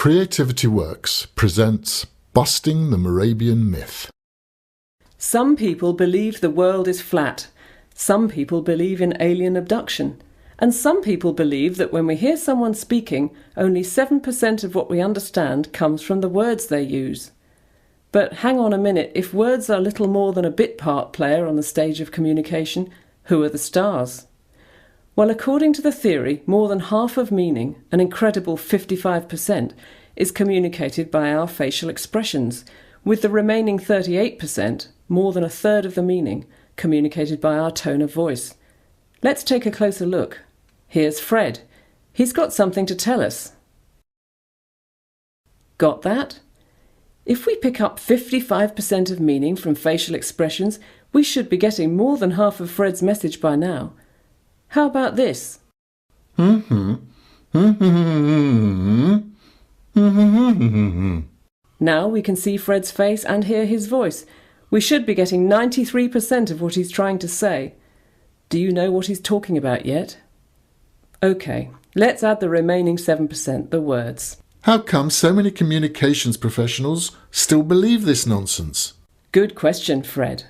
Creativity Works presents Busting the Mehrabian Myth. Some people believe the world is flat. Some people believe in alien abduction. And some people believe that when we hear someone speaking, only 7% of what we understand comes from the words they use. But hang on a minute, if words are little more than a bit part player on the stage of communication, who are the stars? Well, according to the theory, more than half of meaning, an incredible 55%, is communicated by our facial expressions, with the remaining 38%, more than a third of the meaning, communicated by our tone of voice. Let's take a closer look. Here's Fred. He's got something to tell us. Got that? If we pick up 55% of meaning from facial expressions, we should be getting more than half of Fred's message by now. How about this? Now we can see Fred's face and hear his voice. We should be getting 93% of what he's trying to say. Do you know what he's talking about yet? OK, let's add the remaining 7%, the words. How come so many communications professionals still believe this nonsense? Good question, Fred.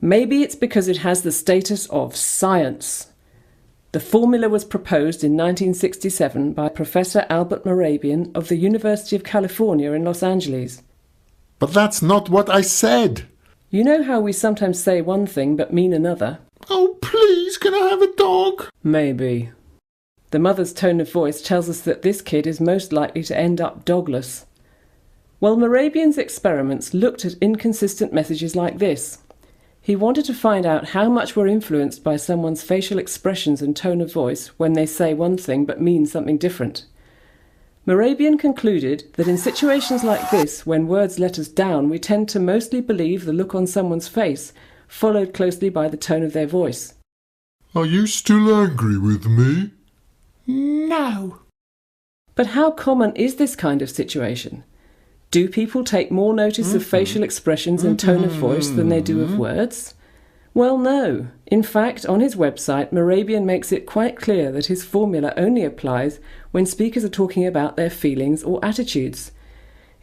Maybe it's because it has the status of science. The formula was proposed in 1967 by Professor Albert Mehrabian of the University of California in Los Angeles. But that's not what I said. You know how we sometimes say one thing but mean another? Oh, please, can I have a dog? Maybe. The mother's tone of voice tells us that this kid is most likely to end up dogless. Well, Mehrabian's experiments looked at inconsistent messages like this. He wanted to find out how much we're influenced by someone's facial expressions and tone of voice when they say one thing but mean something different. Mehrabian concluded that in situations like this, when words let us down, we tend to mostly believe the look on someone's face, followed closely by the tone of their voice. Are you still angry with me? No. But how common is this kind of situation? Do people take more notice of facial expressions and tone of voice than they do of words? Well, no. In fact, on his website, Mehrabian makes it quite clear that his formula only applies when speakers are talking about their feelings or attitudes.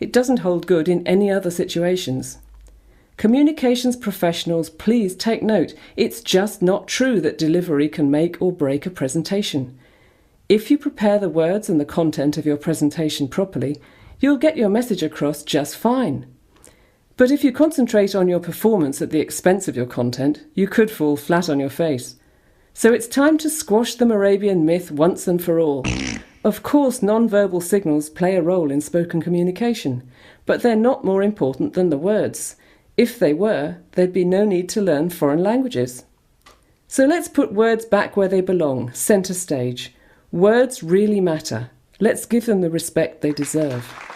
It doesn't hold good in any other situations. Communications professionals, please take note. It's just not true that delivery can make or break a presentation. If you prepare the words and the content of your presentation properly, you'll get your message across just fine. But if you concentrate on your performance at the expense of your content, you could fall flat on your face. So it's time to squash the Mehrabian myth once and for all. Of course, non-verbal signals play a role in spoken communication, but they're not more important than the words. If they were, there'd be no need to learn foreign languages. So let's put words back where they belong, centre stage. Words really matter. Let's give them the respect they deserve.